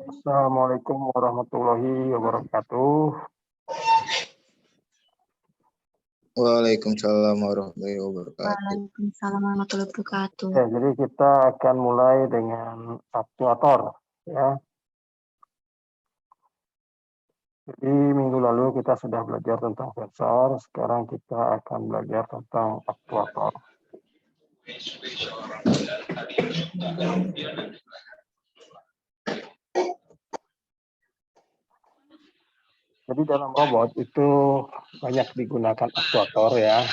Assalamualaikum warahmatullahi wabarakatuh. Waalaikumsalam warahmatullahi wabarakatuh. Waalaikumsalam warahmatullahi wabarakatuh. Ya, jadi kita akan mulai dengan aktuator, ya. Jadi minggu lalu kita sudah belajar tentang sensor, sekarang kita akan belajar tentang aktuator. Jadi dalam robot itu banyak digunakan aktuator, ya,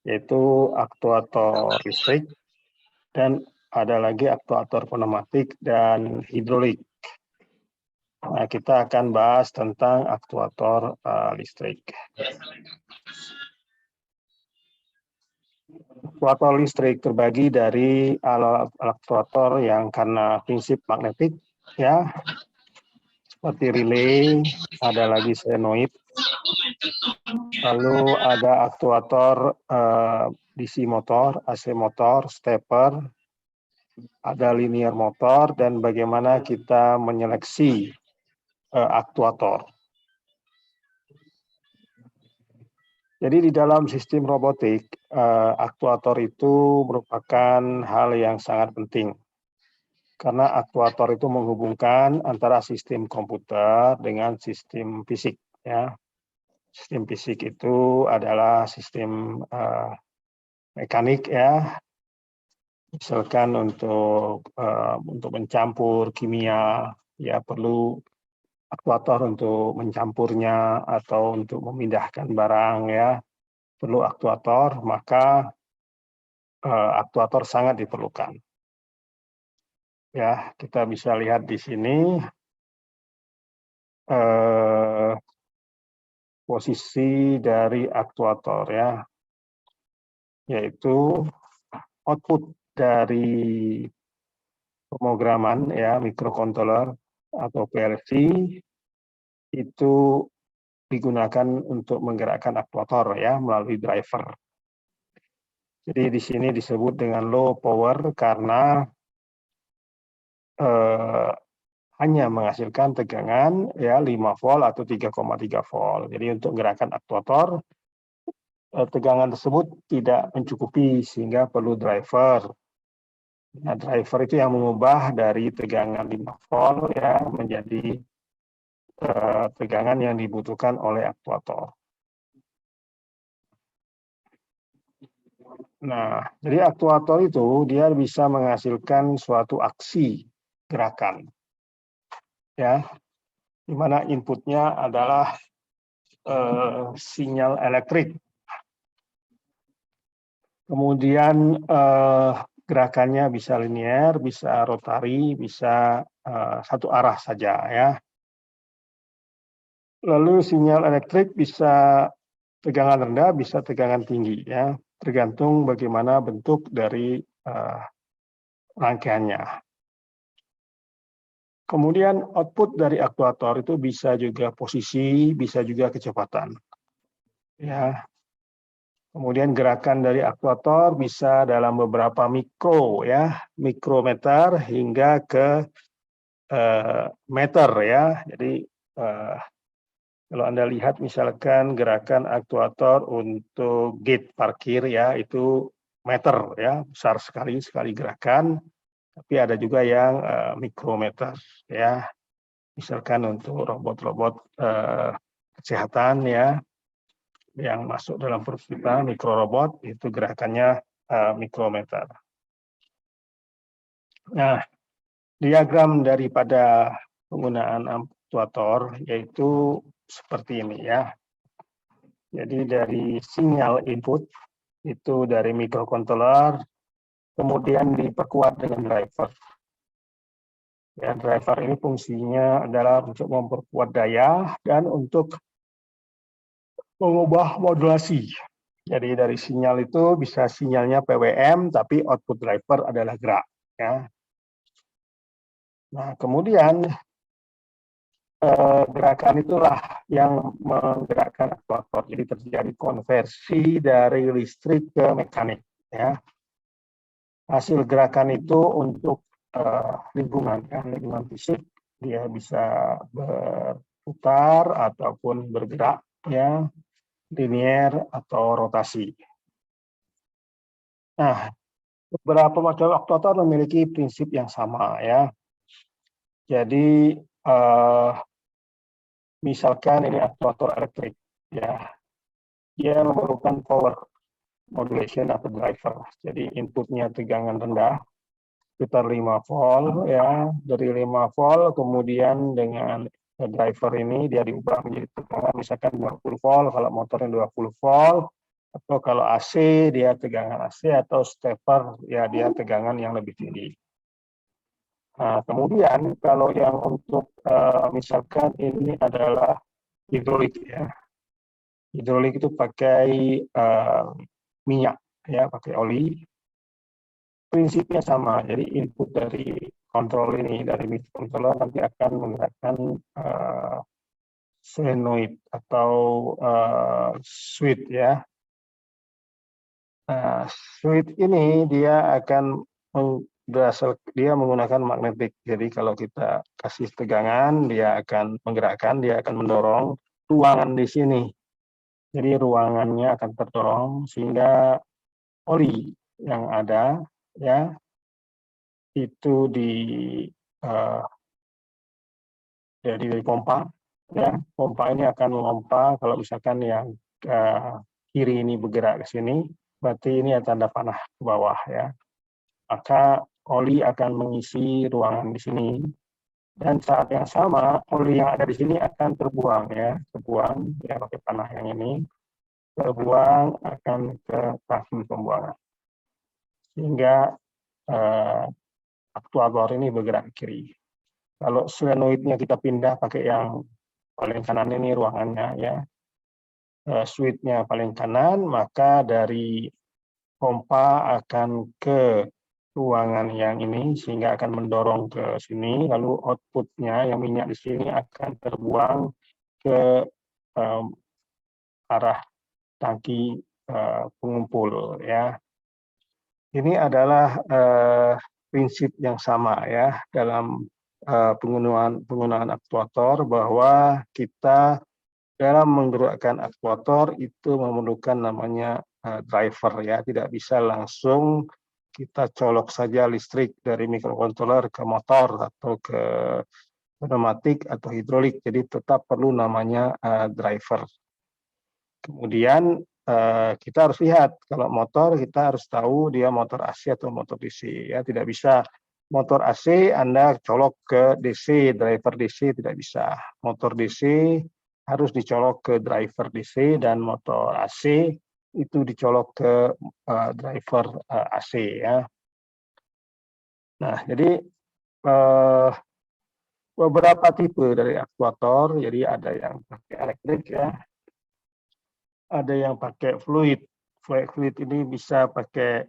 yaitu aktuator listrik dan ada lagi aktuator pneumatik dan hidrolik. Nah, kita akan bahas tentang aktuator listrik. Aktuator listrik terbagi dari alat aktuator yang karena prinsip magnetik, ya, seperti relay, ada lagi solenoid, lalu ada aktuator DC motor, AC motor, stepper, ada linear motor, dan bagaimana kita menyeleksi aktuator. Jadi di dalam sistem robotik, aktuator itu merupakan hal yang sangat penting. Karena aktuator itu menghubungkan antara sistem komputer dengan sistem fisik. Ya. Sistem fisik itu adalah sistem mekanik, ya. Misalkan untuk mencampur kimia, ya perlu aktuator untuk mencampurnya atau untuk memindahkan barang, ya perlu aktuator, maka aktuator sangat diperlukan. Ya, kita bisa lihat di sini posisi dari aktuator, ya, yaitu output dari pemrograman, ya, microcontroller atau PLC itu digunakan untuk menggerakkan aktuator, ya, melalui driver. Jadi di sini disebut dengan low power karena hanya menghasilkan tegangan, ya, 5 volt atau 3,3 volt. Jadi untuk gerakan aktuator tegangan tersebut tidak mencukupi sehingga perlu driver. Nah, driver itu yang mengubah dari tegangan 5 volt, ya, menjadi tegangan yang dibutuhkan oleh aktuator. Nah, jadi aktuator itu dia bisa menghasilkan suatu aksi gerakan, ya, di mana inputnya adalah sinyal elektrik. Kemudian gerakannya bisa linear, bisa rotari, bisa satu arah saja, ya. Lalu sinyal elektrik bisa tegangan rendah, bisa tegangan tinggi, ya, tergantung bagaimana bentuk dari rangkaiannya. Kemudian output dari aktuator itu bisa juga posisi, bisa juga kecepatan, ya. Kemudian gerakan dari aktuator bisa dalam beberapa mikro, ya, mikrometer hingga ke meter, ya. Jadi kalau Anda lihat misalkan gerakan aktuator untuk gate parkir, ya, itu meter, ya, besar sekali gerakan. Tapi ada juga yang mikrometer, ya. Misalkan untuk robot-robot kesehatan, ya, yang masuk dalam perut kita, mikrorobot, itu gerakannya mikrometer. Nah, diagram daripada penggunaan aktuator yaitu seperti ini, ya. Jadi dari sinyal input itu dari microcontroller, kemudian diperkuat dengan driver. Ya, driver ini fungsinya adalah untuk memperkuat daya dan untuk mengubah modulasi. Jadi dari sinyal itu bisa sinyalnya PWM, tapi output driver adalah gerak. Ya. Nah, kemudian gerakan itulah yang menggerakkan aktuator. Jadi terjadi konversi dari listrik ke mekanik. Ya. Hasil gerakan itu untuk lingkungan, ya, lingkungan fisik, dia bisa berputar ataupun bergerak, ya, linier atau rotasi. Nah, beberapa model aktuator memiliki prinsip yang sama, ya. Jadi misalkan ini aktuator elektrik, ya, dia memerlukan power modulation atau driver. Jadi inputnya tegangan rendah sekitar 5 volt, ya, dari 5 volt kemudian dengan driver ini dia diubah menjadi tegangan misalkan 20 volt kalau motornya 20 volt, atau kalau AC dia tegangan AC, atau stepper ya dia tegangan yang lebih tinggi. Nah, kemudian kalau yang untuk misalkan ini adalah hidrolik, ya. Hidrolik itu pakai minyak, ya, pakai oli. Prinsipnya sama, jadi input dari kontrol ini, dari microcontroller nanti akan menggerakkan solenoid atau switch, ya. Nah, switch ini dia akan dia menggunakan magnetik. Jadi kalau kita kasih tegangan, dia akan menggerakkan, dia akan mendorong ruangan di sini. Jadi ruangannya akan terdorong sehingga oli yang ada, ya, itu jadi dari pompa, ya, pompa ini akan memompa. Kalau misalkan yang kiri ini bergerak ke sini, berarti ini tanda panah ke bawah, ya. Maka oli akan mengisi ruangan di sini, dan saat yang sama oli yang ada di sini akan terbuang, ya, pakai panah yang ini, terbuang akan ke tangki pembuangan, sehingga aktuator ini bergerak ke kiri. Kalau solenoidnya kita pindah pakai yang paling kanan ini ruangannya, ya, switch-nya paling kanan, maka dari pompa akan ke ruangan yang ini sehingga akan mendorong ke sini, lalu output-nya yang minyak di sini akan terbuang ke arah tangki pengumpul, ya. Ini adalah prinsip yang sama, ya, dalam penggunaan aktuator, bahwa kita dalam menggerakkan aktuator itu memerlukan namanya driver, ya, tidak bisa langsung kita colok saja listrik dari microcontroller ke motor atau ke pneumatik atau hidrolik, jadi tetap perlu namanya driver. Kemudian kita harus lihat, kalau motor kita harus tahu dia motor AC atau motor DC, ya, tidak bisa motor AC Anda colok ke DC, driver DC, tidak bisa. Motor DC harus dicolok ke driver DC, dan motor AC itu dicolok ke driver AC, ya. Nah, jadi beberapa tipe dari aktuator, jadi ada yang pakai elektrik, ya, ada yang pakai fluid. Fluid ini bisa pakai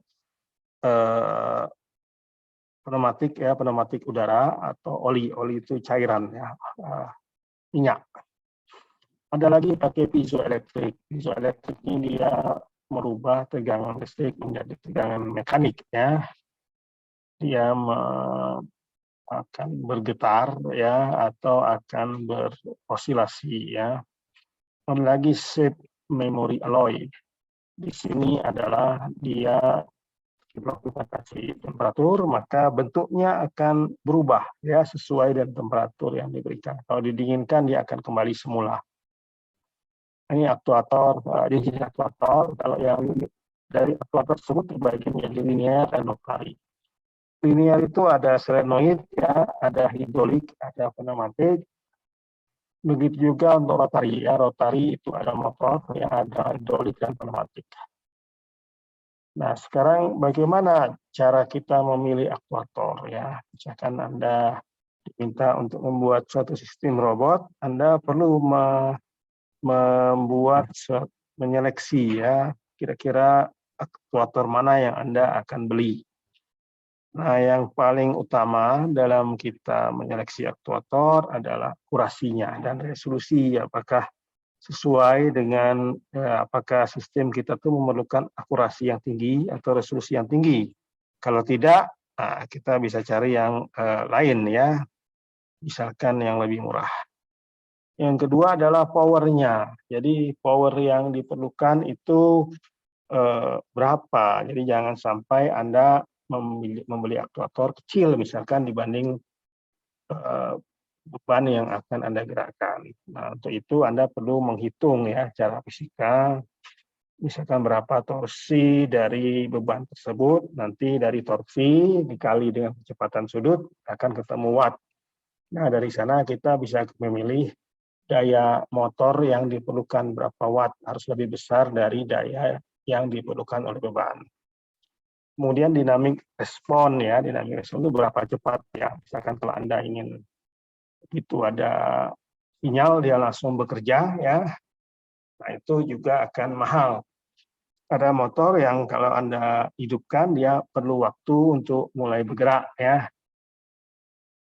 pneumatik, ya, pneumatik udara, atau oli. Oli itu cairan, ya, minyak. Ada lagi pakai piezoelektrik. Piezoelektrik ini dia merubah tegangan listrik menjadi tegangan mekanik, ya. Dia akan bergetar, ya, atau akan berosilasi, ya. Ada lagi shape memory alloy. Di sini adalah dia kita kasih temperatur, maka bentuknya akan berubah, ya, sesuai dengan temperatur yang diberikan. Kalau didinginkan dia akan kembali semula. Ini aktuator, jenis aktuator. Kalau yang dari aktuator tersebut terbagi menjadi linear dan rotary. Linear itu ada solenoid, ya, ada hidrolik, ada pneumatik. Begitu juga untuk rotary, ya. Rotary itu ada motor, ya, ada hidrolik dan pneumatik. Nah, sekarang bagaimana cara kita memilih aktuator, ya? Misalkan Anda diminta untuk membuat suatu sistem robot, Anda perlu menyeleksi, ya, kira-kira aktuator mana yang Anda akan beli. Nah, yang paling utama dalam kita menyeleksi aktuator adalah akurasinya dan resolusi, apakah sesuai dengan apakah sistem kita tuh memerlukan akurasi yang tinggi atau resolusi yang tinggi. Kalau tidak, Nah, kita bisa cari yang lain ya, misalkan yang lebih murah. Yang kedua adalah powernya. Jadi power yang diperlukan itu berapa. Jadi jangan sampai Anda membeli aktuator kecil misalkan dibanding beban yang akan Anda gerakkan. Nah, untuk itu Anda perlu menghitung ya secara fisika, misalkan berapa torsi dari beban tersebut, nanti dari torsi dikali dengan kecepatan sudut akan ketemu watt. Nah, dari sana kita bisa memilih daya motor yang diperlukan berapa watt, harus lebih besar dari daya yang diperlukan oleh beban. Kemudian dinamik respon ya, dinamik respon itu berapa cepat ya. Misalkan kalau Anda ingin itu ada sinyal dia langsung bekerja ya. Nah, itu juga akan mahal. Ada motor yang kalau Anda hidupkan dia perlu waktu untuk mulai bergerak ya.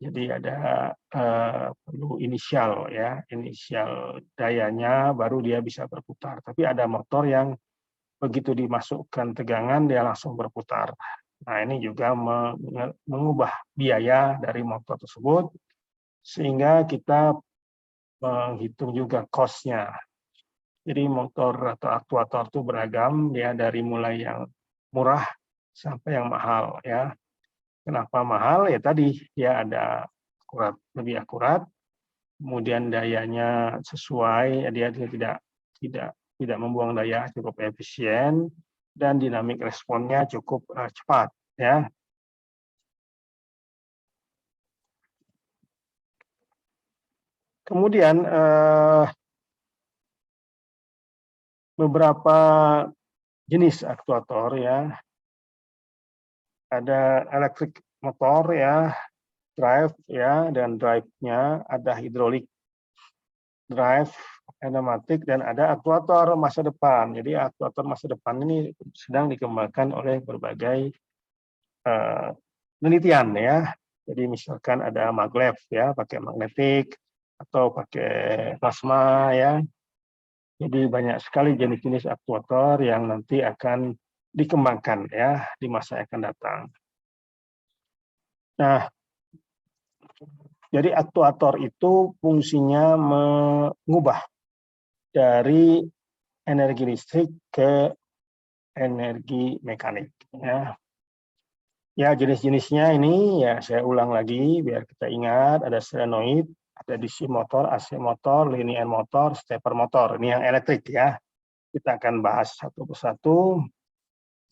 Jadi ada perlu inisial ya, inisial dayanya baru dia bisa berputar. Tapi ada motor yang begitu dimasukkan tegangan dia langsung berputar. Nah, ini juga mengubah biaya dari motor tersebut sehingga kita menghitung juga cost-nya. Jadi motor atau aktuator itu beragam ya, dari mulai yang murah sampai yang mahal ya. Kenapa mahal? Ya tadi dia ada lebih akurat, kemudian dayanya sesuai, dia tidak membuang daya, cukup efisien, dan dinamik responnya cukup cepat ya. Kemudian beberapa jenis aktuator ya, ada elektrik motor ya, drive ya, dan drive-nya ada hidrolik drive, pneumatik, dan ada aktuator masa depan. Jadi aktuator masa depan ini sedang dikembangkan oleh berbagai penelitian ya. Jadi misalkan ada maglev ya, pakai magnetik atau pakai plasma ya. Jadi banyak sekali jenis-jenis aktuator yang nanti akan dikembangkan ya di masa yang akan datang. Nah, jadi aktuator itu fungsinya mengubah dari energi listrik ke energi mekanik ya. Ya, jenis-jenisnya ini ya saya ulang lagi biar kita ingat, ada solenoid, ada DC motor, AC motor, linear motor, stepper motor. Ini yang elektrik ya. Kita akan bahas satu persatu.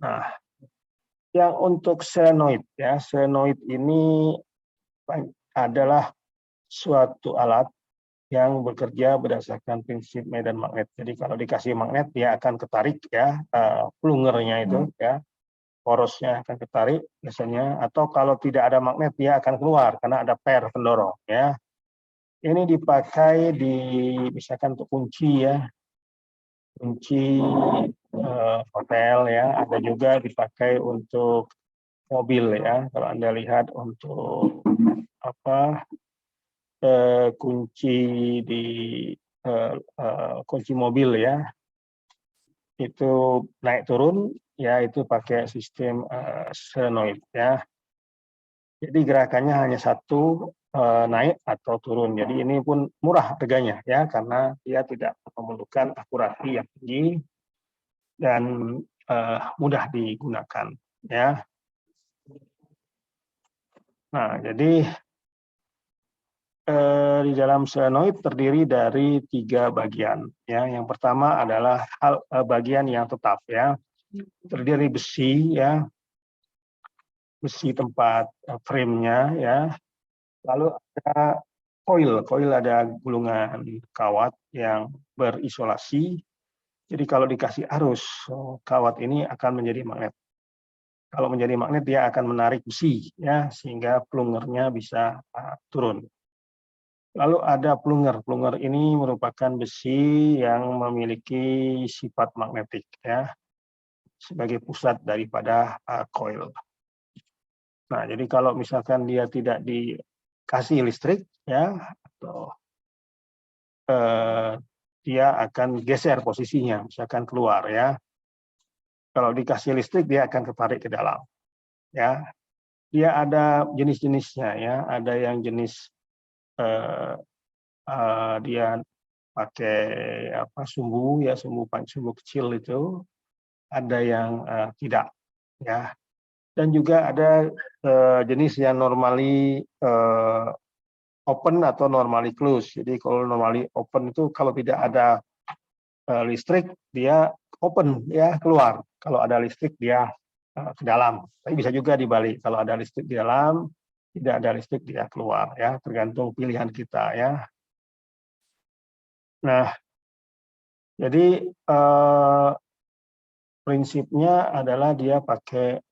Nah, yang untuk solenoid ya, solenoid ini adalah suatu alat yang bekerja berdasarkan prinsip medan magnet. Jadi kalau dikasih magnet dia akan ketarik ya, plungernya itu ya, porosnya akan ketarik biasanya, atau kalau tidak ada magnet dia akan keluar karena ada pair pendorong ya. Ini dipakai di misalkan untuk kunci ya, kunci hotel ya, ada juga dipakai untuk mobil ya. Kalau Anda lihat untuk apa kunci di kunci mobil ya, itu naik turun ya, itu pakai sistem solenoid ya. Jadi gerakannya hanya satu, naik atau turun. Jadi ini pun murah harganya ya, karena dia tidak memerlukan akurasi yang tinggi dan mudah digunakan ya. Nah, jadi di dalam solenoid terdiri dari 3 bagian ya. Yang pertama adalah bagian yang tetap ya, terdiri besi ya, besi tempat frame-nya ya. Lalu ada coil ada gulungan kawat yang berisolasi. Jadi kalau dikasih arus, kawat ini akan menjadi magnet. Kalau menjadi magnet dia akan menarik besi ya, sehingga plungernya bisa turun. Lalu ada plunger. Plunger ini merupakan besi yang memiliki sifat magnetik ya, sebagai pusat daripada coil. Nah, jadi kalau misalkan dia tidak dikasih listrik ya, atau dia akan geser posisinya, misalkan keluar ya. Kalau dikasih listrik dia akan ketarik ke dalam ya. dia ada jenis-jenisnya ya, ada yang jenis dia pakai sumbu ya, sumbu kecil itu, ada yang tidak ya, dan juga ada jenis yang normally open atau normally close. Jadi kalau normally open itu kalau tidak ada listrik dia open ya, keluar. Kalau ada listrik dia ke dalam. Tapi bisa juga dibalik, kalau ada listrik di dalam, tidak ada listrik dia keluar ya, tergantung pilihan kita ya. Nah, jadi prinsipnya adalah dia pakai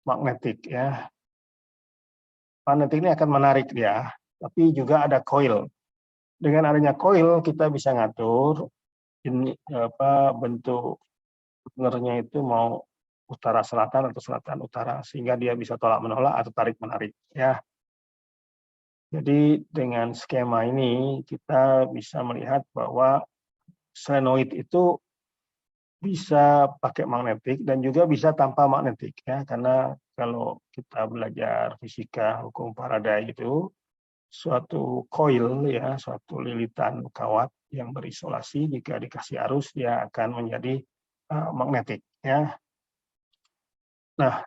magnetik ya. Magnetik ini akan menarik dia, tapi juga ada coil. Dengan adanya coil kita bisa ngatur ini bentuk partnernya itu mau utara selatan atau selatan utara, sehingga dia bisa tolak menolak atau tarik menarik ya. Jadi dengan skema ini kita bisa melihat bahwa solenoid itu bisa pakai magnetik dan juga bisa tanpa magnetik ya, karena kalau kita belajar fisika hukum Faraday itu suatu coil ya, suatu lilitan kawat yang berisolasi jika dikasih arus dia akan menjadi magnetik ya. Nah,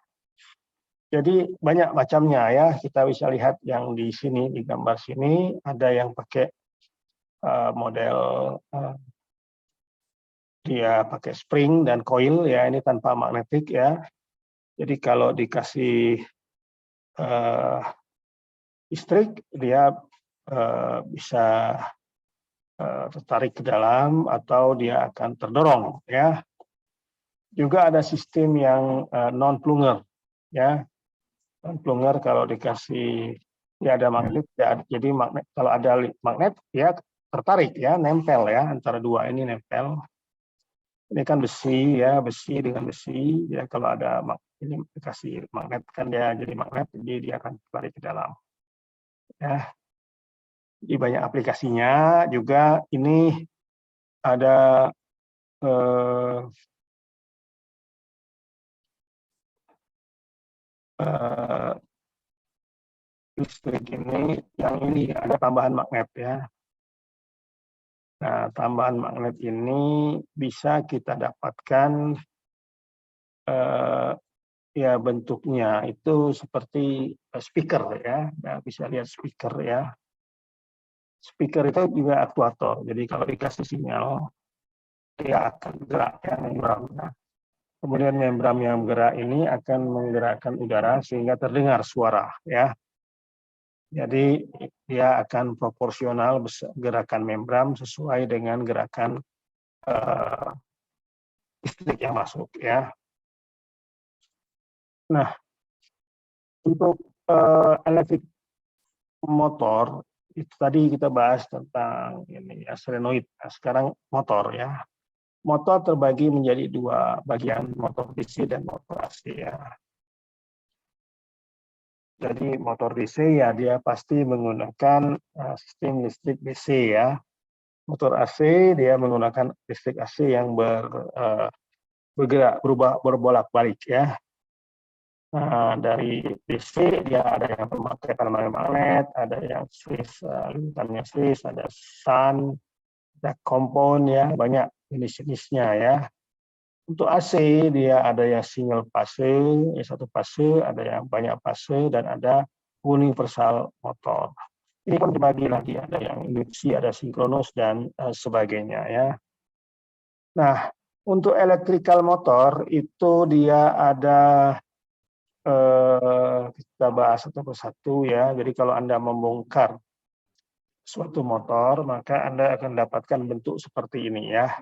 jadi banyak macamnya ya, kita bisa lihat yang di sini, di gambar sini ada yang pakai model dia pakai spring dan coil ya, ini tanpa magnetik ya. Jadi kalau dikasih listrik dia bisa tertarik ke dalam atau dia akan terdorong ya. Juga ada sistem yang non plunger ya. Non plunger kalau dikasih ya ada magnet ya, jadi magnet kalau ada magnet ya tertarik ya, nempel ya, antara dua ini nempel. Ini kan besi ya, besi dengan besi ya, kalau ada ini dikasih magnet kan dia jadi magnet, jadi dia akan tertarik ke dalam ya. Jadi banyak aplikasinya. Juga ini ada listrik ini, yang ini ada tambahan magnet ya. Nah, tambahan magnet ini bisa kita dapatkan ya bentuknya itu seperti speaker ya. Nah, bisa lihat speaker ya. Speaker itu juga aktuator. Jadi kalau dikasih sinyal dia akan bergerak ya, membrannya. Kemudian membran yang bergerak ini akan menggerakkan udara sehingga terdengar suara ya. Jadi dia akan proporsional gerakan membran sesuai dengan gerakan listrik yang masuk ya. Nah, untuk elektrik motor itu tadi kita bahas tentang ini ya, solenoid. Nah, sekarang motor ya. Motor terbagi menjadi dua bagian, motor DC dan motor AC ya. Jadi motor DC ya dia pasti menggunakan sistem listrik DC ya. Motor AC dia menggunakan listrik AC yang bergerak, berbolak-balik ya. Nah, dari DC dia ada yang memakai permanen magnet, ada yang Swiss, lilitannya Swiss, ada Sun, ada compound ya, banyak jenis-jenisnya ya. Untuk AC dia ada yang single fase, satu fase, ada yang banyak fase, dan ada universal motor. Ini pun dibagi lagi, ada yang induksi, ada sinkronus, dan sebagainya ya. Nah, untuk electrical motor itu dia ada kita bahas satu persatu ya. Jadi kalau Anda membongkar suatu motor, maka Anda akan dapatkan bentuk seperti ini ya.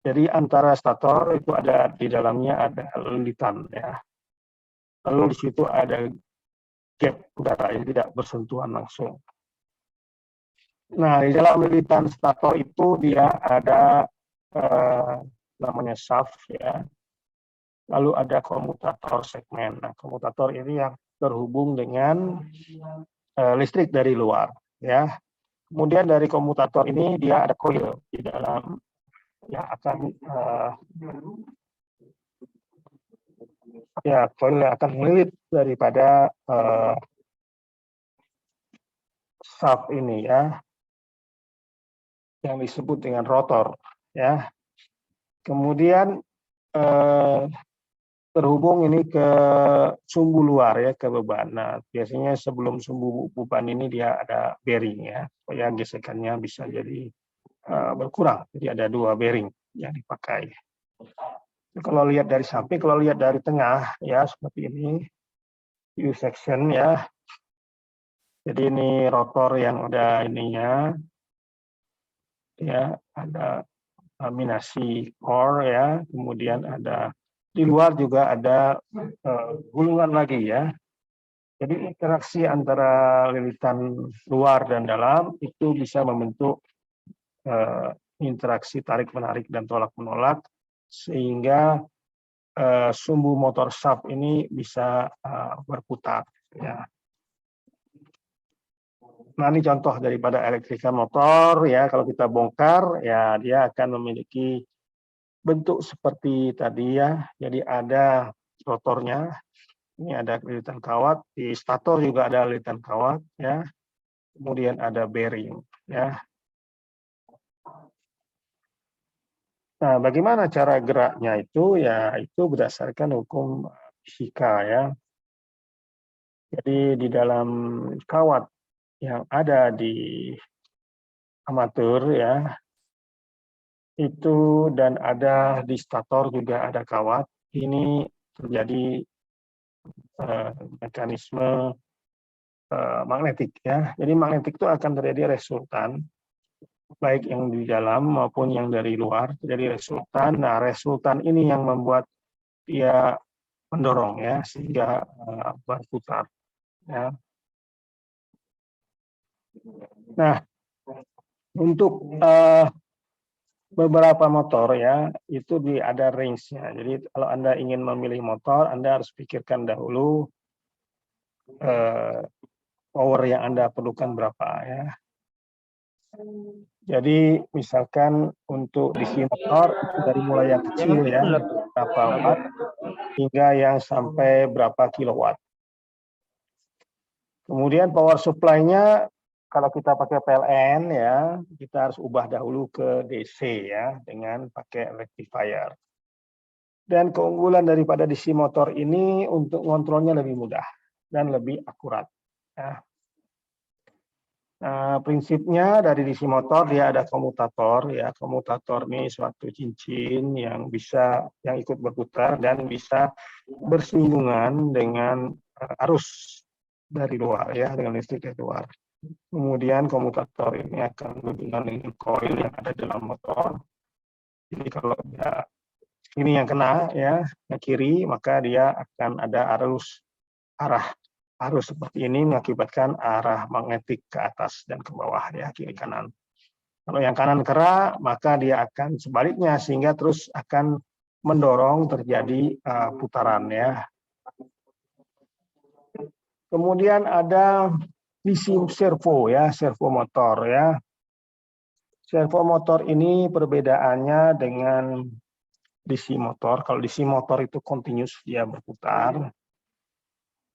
Jadi antara stator itu ada di dalamnya ada lilitan ya. Lalu di situ ada gap udara yang tidak bersentuhan langsung. Nah, di dalam lilitan stator itu dia ada namanya shaft ya. Lalu ada komutator segmen. Nah, komutator ini yang terhubung dengan listrik dari luar ya. Kemudian dari komutator ini dia ada coil di dalam yang akan ya coil yang akan melilit daripada shaft ini ya, yang disebut dengan rotor ya. Kemudian terhubung ini ke sumbu luar ya, ke beban. Nah, biasanya sebelum sumbu beban ini dia ada bearing ya, supaya gesekannya bisa jadi berkurang. Jadi ada 2 bearing yang dipakai. Kalau lihat dari samping, kalau lihat dari tengah ya seperti ini, view section ya. Jadi ini rotor yang ada ininya ya, ada laminasi core ya, kemudian ada di luar juga ada gulungan lagi ya. Jadi interaksi antara lilitan luar dan dalam itu bisa membentuk interaksi tarik menarik dan tolak menolak, sehingga sumbu motor shaft ini bisa berputar ya. Nah, ini contoh daripada electrical motor ya, kalau kita bongkar ya dia akan memiliki bentuk seperti tadi ya. Jadi ada rotornya, ini ada lilitan kawat, di stator juga ada lilitan kawat ya. Kemudian ada bearing ya. Nah, bagaimana cara geraknya itu ya, itu berdasarkan hukum fisika ya. Jadi di dalam kawat yang ada di amatur ya, itu dan ada di stator juga ada kawat. Ini terjadi mekanisme magnetik ya. Jadi magnetik itu akan terjadi resultan, baik yang di dalam maupun yang dari luar terjadi resultan. Nah, resultan ini yang membuat dia mendorong ya, sehingga berputar ya. Nah, untuk beberapa motor ya itu ada range-nya. Jadi kalau Anda ingin memilih motor, Anda harus pikirkan dahulu power yang Anda perlukan berapa ya. Jadi misalkan untuk DC motor itu dari mulai yang kecil ya, berapa watt, hingga yang sampai berapa kilowatt. Kemudian power supply-nya kalau kita pakai PLN ya, kita harus ubah dahulu ke DC ya dengan pakai rectifier. Dan keunggulan daripada DC motor ini untuk ngontrolnya lebih mudah dan lebih akurat. Ya. Nah, prinsipnya dari DC motor dia ada komutator ya. Komutator ini suatu cincin yang ikut berputar dan bisa bersinggungan dengan arus dari luar ya, dengan listrik dari luar. Kemudian komutator ini akan berhubungan dengan koil yang ada dalam motor. Jadi kalau ini yang kena ya, yang kiri, maka dia akan ada arah seperti ini mengakibatkan arah magnetik ke atas dan ke bawah ya, kiri kanan. Kalau yang kanan kera, maka dia akan sebaliknya sehingga terus akan mendorong terjadi putaran ya. Kemudian ada DC servo ya, servo motor ya. Servo motor ini perbedaannya dengan DC motor. Kalau DC motor itu continuous, dia berputar.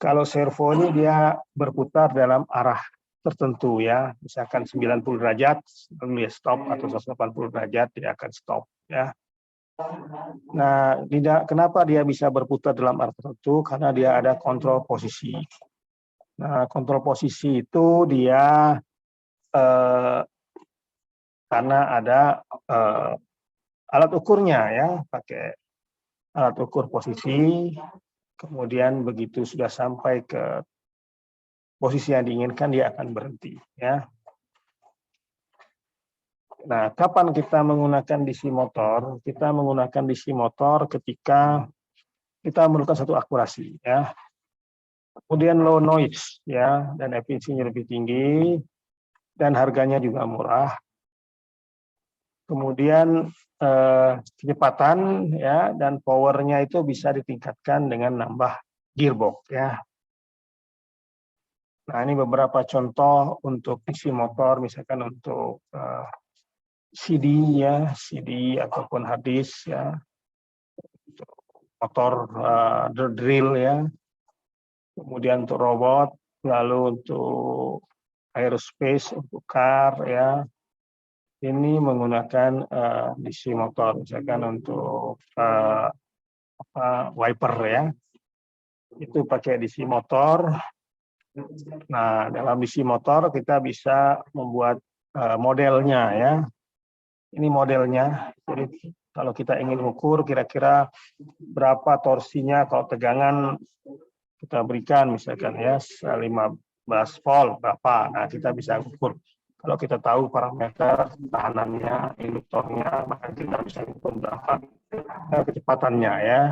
Kalau servo ini dia berputar dalam arah tertentu ya, misalkan 90 derajat, lalu dia stop, atau 180 derajat dia akan stop ya. Nah, kenapa dia bisa berputar dalam arah tertentu? Karena dia ada kontrol posisi. Nah, kontrol posisi itu dia karena ada alat ukurnya ya, pakai alat ukur posisi, kemudian begitu sudah sampai ke posisi yang diinginkan dia akan berhenti ya. Nah, kapan kita menggunakan DC motor? Kita menggunakan DC motor ketika kita memerlukan satu akurasi ya. Kemudian low noise ya, dan efisiensinya lebih tinggi dan harganya juga murah. Kemudian kecepatan ya, dan powernya itu bisa ditingkatkan dengan nambah gearbox ya. Nah, ini beberapa contoh untuk DC motor, misalkan untuk CD ya, CD ataupun hard disk ya. motor drill ya, kemudian untuk robot, lalu untuk aerospace, untuk car ya, ini menggunakan DC motor, misalkan untuk wiper ya, itu pakai DC motor. Nah, dalam DC motor kita bisa membuat modelnya ya. Ini modelnya. Jadi kalau kita ingin ukur kira-kira berapa torsinya kalau tegangan kita berikan misalkan ya 15 volt berapa. Nah, kita bisa ukur. Kalau kita tahu parameter tahanannya, induktornya, maka kita bisa ukur berapa kecepatannya ya.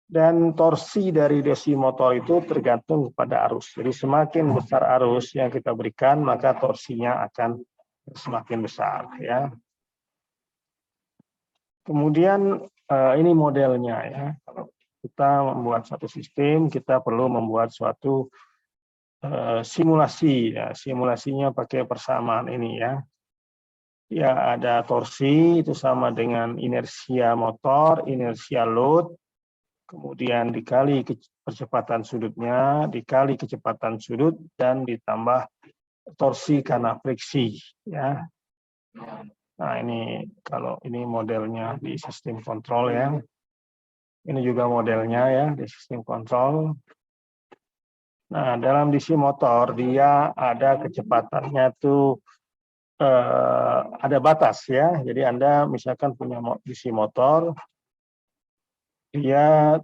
Dan torsi dari DC motor itu tergantung kepada arus. Jadi semakin besar arus yang kita berikan, maka torsinya akan semakin besar. Ya. Kemudian ini modelnya ya. Kalau kita membuat satu sistem, kita perlu membuat suatu simulasi. Ya. Simulasinya pakai persamaan ini ya. Ya ada torsi itu sama dengan inersia motor, inersia load. Kemudian dikali percepatan sudutnya, dikali kecepatan sudut, dan ditambah torsi karena friksi. Ya. Nah ini kalau ini modelnya di sistem kontrol ya. Ini juga modelnya ya di sistem kontrol. Nah dalam DC motor dia ada kecepatannya tuh ada batas ya. Jadi Anda misalkan punya DC motor, dia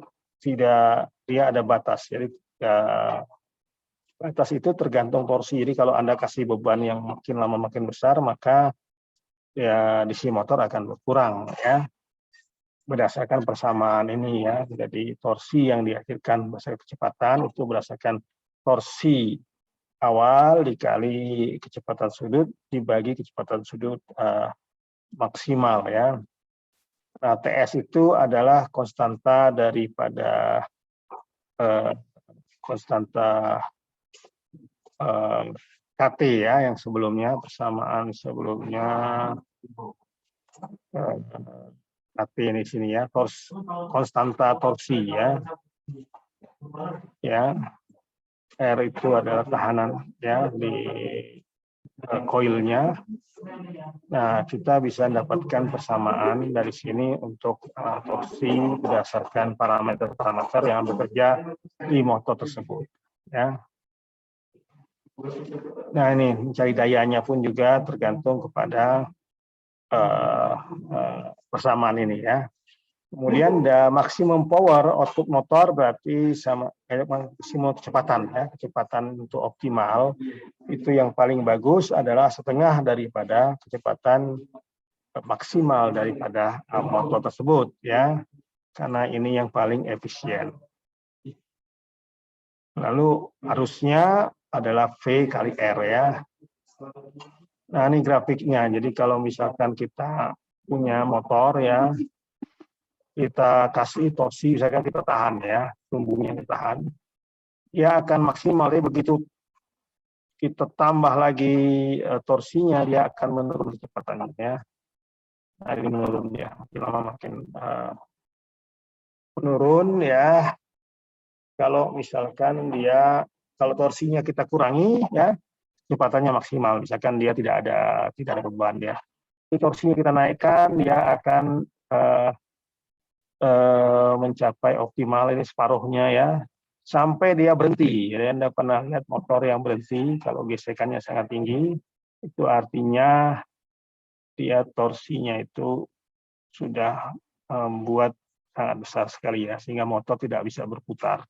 ada batas. Jadi batas itu tergantung torsi. Jadi kalau Anda kasih beban yang makin lama makin besar, maka ya DC motor akan berkurang ya. Berdasarkan persamaan ini ya. Jadi torsi yang diakhirkan berdasarkan kecepatan itu berdasarkan torsi awal dikali kecepatan sudut dibagi kecepatan sudut maksimal ya. Nah, TS itu adalah konstanta daripada konstanta KT ya, yang sebelumnya, persamaan sebelumnya KT ini sini ya, konstanta torsi ya. Ya. R itu adalah tahanan ya di koilnya. Nah, kita bisa mendapatkan persamaan dari sini untuk torsi berdasarkan parameter-parameter yang bekerja di motor tersebut. Ya. Nah, ini mencari dayanya pun juga tergantung kepada persamaan ini ya. Kemudian maksimum power output motor berarti sama maksimum kecepatan ya, kecepatan untuk optimal itu yang paling bagus adalah setengah daripada kecepatan maksimal daripada motor tersebut ya, karena ini yang paling efisien. Lalu arusnya adalah V kali R ya. Nah ini grafiknya. Jadi kalau misalkan kita punya motor ya, kita kasih torsi, misalkan kita tahan ya, tumbuhnya ditahan, dia akan maksimal. Begitu kita tambah lagi torsinya, dia akan menurun kecepatannya ya. Nah, ini menurun ya, makin lama makin menurun ya. Kalau misalkan kalau torsinya kita kurangi ya, kecepatannya maksimal. Misalkan dia tidak ada beban ya. Jadi torsinya kita naikkan, dia akan mencapai optimal ini separuhnya ya, sampai dia berhenti. Jadi Anda pernah lihat motor yang berhenti kalau gesekannya sangat tinggi, itu artinya dia torsinya itu sudah membuat sangat besar sekali ya, sehingga motor tidak bisa berputar.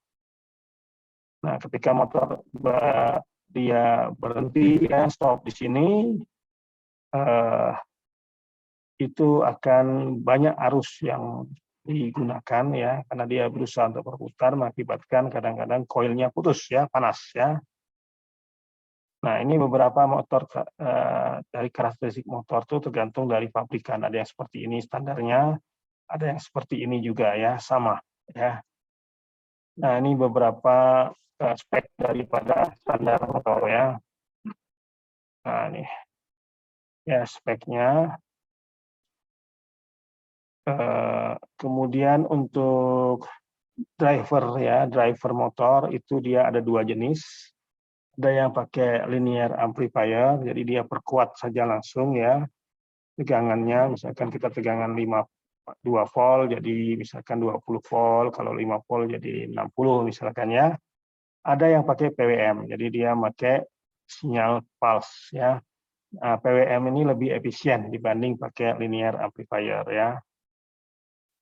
Nah, ketika motor dia berhenti ya, stop di sini, itu akan banyak arus yang digunakan ya, karena dia berusaha untuk berputar, mengakibatkan kadang-kadang koilnya putus ya, panas ya. Nah ini beberapa motor dari karakteristik motor itu tergantung dari pabrikan. Ada yang seperti ini standarnya, ada yang seperti ini juga ya, sama ya. Nah ini beberapa spek daripada standar motor ya. Nah ini ya speknya. Kemudian untuk driver ya, driver motor itu dia ada dua jenis. Ada yang pakai linear amplifier, jadi dia perkuat saja langsung ya tegangannya. Misalkan kita tegangan 2 volt, jadi misalkan 20 volt, kalau 5 volt jadi 60 misalkan ya. Ada yang pakai PWM, jadi dia pakai sinyal pulse ya. Nah, PWM ini lebih efisien dibanding pakai linear amplifier ya.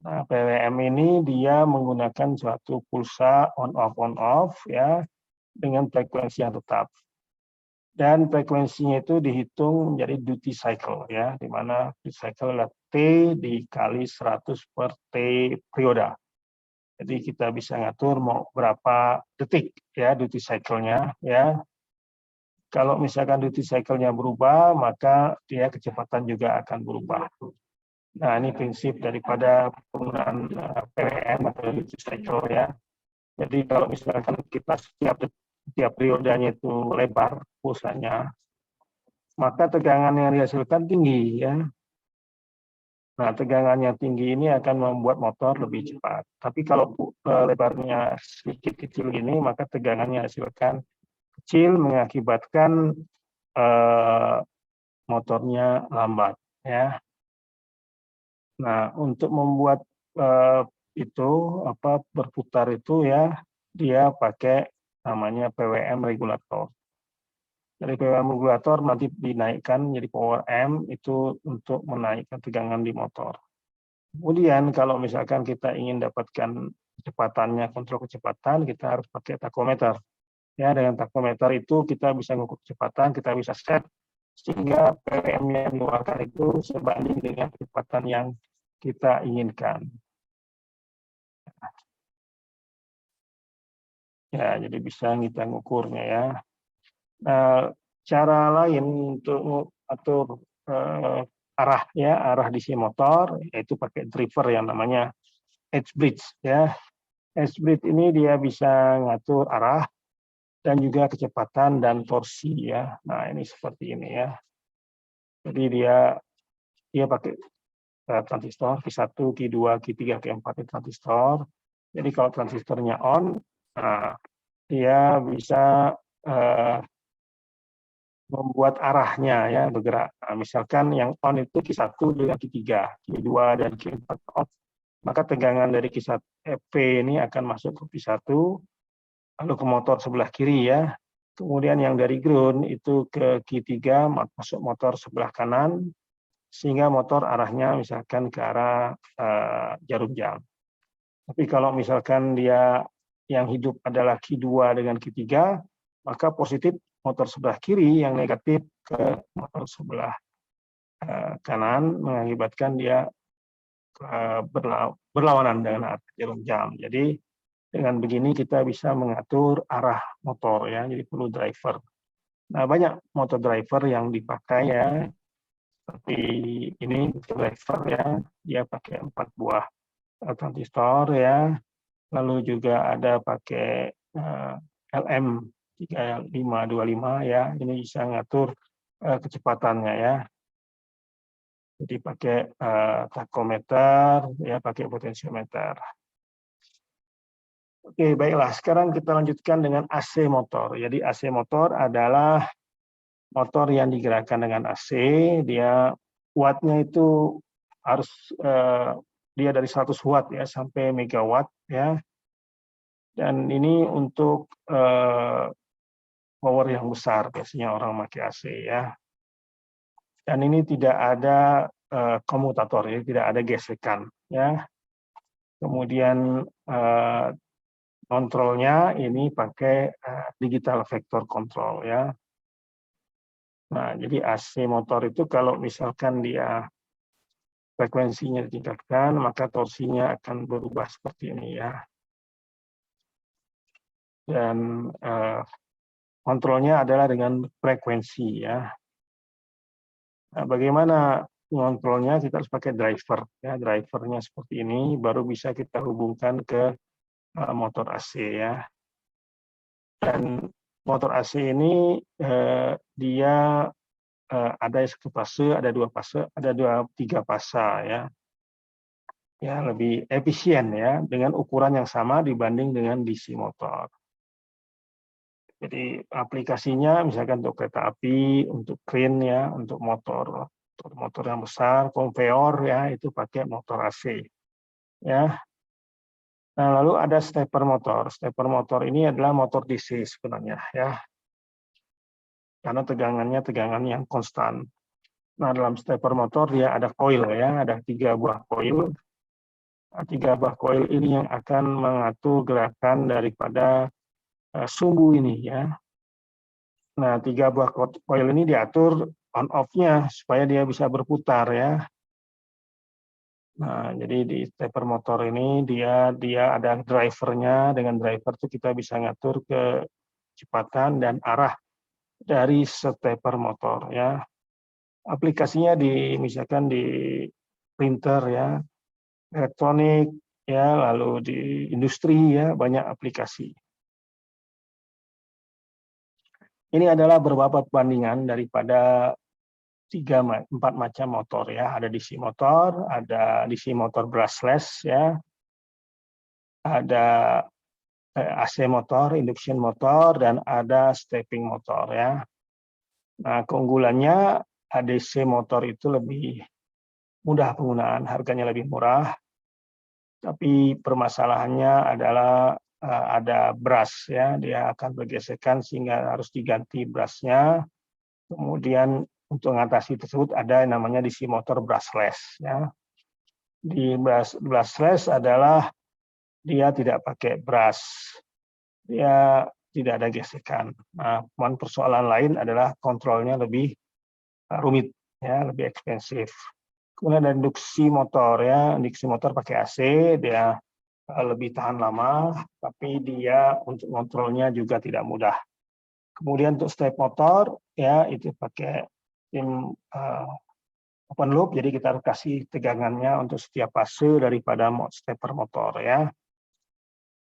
Nah, PWM ini dia menggunakan suatu pulsa on off ya dengan frekuensi yang tetap. Dan frekuensinya itu dihitung menjadi duty cycle ya, di mana duty cycle adalah T dikali 100 per T perioda. Jadi kita bisa ngatur mau berapa detik ya duty cycle-nya ya. Kalau misalkan duty cycle-nya berubah, maka dia kecepatan juga akan berubah. Nah, ini prinsip daripada penggunaan PWM atau duty cycle ya. Jadi kalau misalkan kita setiap periodenya itu lebar pulsanya, maka tegangan yang dihasilkan tinggi ya. Nah, tegangan yang tinggi ini akan membuat motor lebih cepat. Tapi kalau lebarnya sedikit kecil ini, maka tegangan yang dihasilkan kecil mengakibatkan motornya lambat ya. Nah, untuk membuat itu berputar itu ya, dia pakai namanya PWM regulator. Dari PWM regulator nanti dinaikkan jadi power M itu untuk menaikkan tegangan di motor. Kemudian kalau misalkan kita ingin dapatkan kecepatannya, kontrol kecepatan, kita harus pakai takometer. Ya, dengan takometer itu kita bisa mengukur kecepatan, kita bisa set sehingga PWM yang dikeluarkan itu sebanding dengan kecepatan yang kita inginkan. Ya, jadi bisa kita ngukurnya ya. Nah, cara lain untuk atur arah DC motor yaitu pakai driver yang namanya edge bridge ya. Edge bridge ini dia bisa ngatur arah dan juga kecepatan dan torsi ya. Nah, ini seperti ini ya. Jadi dia pakai transistor Q1, Q2, Q3, Q4 itu transistor. Jadi kalau transistornya on, nah, dia bisa membuat arahnya ya bergerak. Nah, misalkan yang on itu Q1 dengan Q3, Q2 dan Q4 off, maka tegangan dari Q1 P ini akan masuk ke Q1 lalu ke motor sebelah kiri ya. Kemudian yang dari ground itu ke Q3 masuk motor sebelah kanan sehingga motor arahnya misalkan ke arah jarum jam. Tapi kalau misalkan dia yang hidup adalah Q2 dengan Q3, maka positif motor sebelah kiri, yang negatif ke motor sebelah kanan, mengakibatkan dia berlawanan dengan arah jarum jam. Jadi dengan begini kita bisa mengatur arah motor ya, jadi perlu driver. Nah, banyak motor driver yang dipakai ya, seperti ini driver ya, dia pakai 4 buah transistor ya, lalu juga ada pakai LM 3525 ya, ini bisa ngatur kecepatannya ya. Jadi pakai takometer ya, pakai potensiometer. Oke, baiklah. Sekarang kita lanjutkan dengan AC motor. Jadi AC motor adalah motor yang digerakkan dengan AC. Dia wattnya itu harus dia dari 100 watt ya sampai megawatt ya. Dan ini untuk power yang besar, biasanya orang pakai AC ya. Dan ini tidak ada komutator ya, tidak ada gesekan ya. Kemudian kontrolnya ini pakai digital vector control ya. Nah, jadi AC motor itu kalau misalkan dia frekuensinya ditingkatkan, maka torsinya akan berubah seperti ini ya. Dan kontrolnya adalah dengan frekuensi ya. Nah, bagaimana mengontrolnya? Kita harus pakai driver ya. Drivernya seperti ini, baru bisa kita hubungkan ke motor AC ya. Dan motor AC ini dia ada 1 fase, ada 2 fase, ada 3 fasa ya. ya lebih efisien ya dengan ukuran yang sama dibanding dengan DC motor. Jadi aplikasinya misalkan untuk kereta api, untuk crane ya, untuk motor yang besar, konveyor ya itu pakai motor AC ya. Nah, lalu ada stepper motor. Stepper motor ini adalah motor DC sebenarnya ya. Karena tegangannya tegangan yang konstan. Nah, dalam stepper motor dia ada coil ya, ada 3 buah coil. Nah, 3 buah coil ini yang akan mengatur gerakan daripada sumbu ini ya. Nah, 3 buah coil ini diatur on off-nya supaya dia bisa berputar ya. Nah, jadi di stepper motor ini dia ada drivernya. Dengan driver itu kita bisa ngatur kecepatan dan arah dari stepper motor ya. Aplikasinya misalkan di printer ya, elektronik ya, lalu di industri ya, banyak aplikasi. Ini adalah beberapa perbandingan daripada 4 macam motor ya. Ada DC motor, ada DC motor brushless ya, ada AC motor, induction motor, dan ada stepping motor ya. Nah, keunggulannya DC motor itu lebih mudah penggunaan, harganya lebih murah. Tapi permasalahannya adalah ada brush ya, dia akan bergesekan sehingga harus diganti brushnya. Kemudian untuk mengatasi tersebut ada yang namanya DC motor brushless ya. Di brushless adalah dia tidak pakai brush, dia tidak ada gesekan. Nah, persoalan lain adalah kontrolnya lebih rumit ya, lebih ekspensif. Kemudian ada induksi motor ya, induksi motor pakai AC, dia lebih tahan lama, tapi dia untuk kontrolnya juga tidak mudah. Kemudian untuk step motor ya itu pakai open loop, jadi kita harus kasih tegangannya untuk setiap fase daripada stepper motor ya.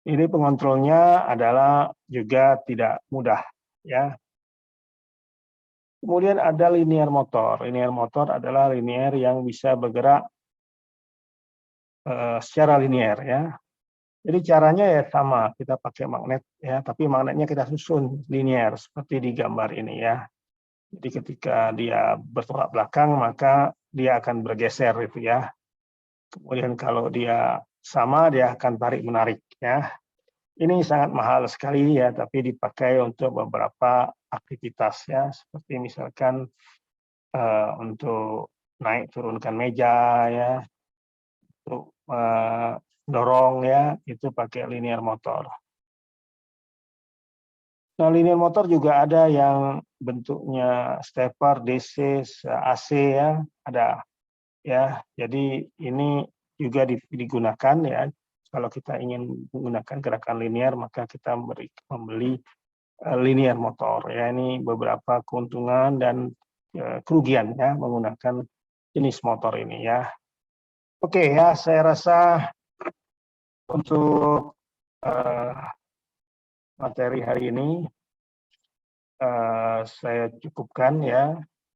Ini pengontrolnya adalah juga tidak mudah ya. Kemudian ada linear motor. Linear motor adalah linear yang bisa bergerak secara linear ya. Jadi caranya ya sama, kita pakai magnet ya, tapi magnetnya kita susun linear seperti di gambar ini ya. Jadi ketika dia bertolak belakang maka dia akan bergeser itu ya. Kemudian kalau dia sama dia akan tarik menarik ya. Ini sangat mahal sekali ya, tapi dipakai untuk beberapa aktivitas ya, seperti misalkan untuk naik turunkan meja ya, untuk dorong ya, itu pakai linear motor. Nah, linear motor juga ada yang bentuknya stepper, DC, AC ya, ada ya. Jadi ini juga digunakan ya. Kalau kita ingin menggunakan gerakan linear, maka kita membeli linear motor ya. Ini beberapa keuntungan dan kerugian ya menggunakan jenis motor ini ya. Oke ya, saya rasa untuk materi hari ini saya cukupkan ya.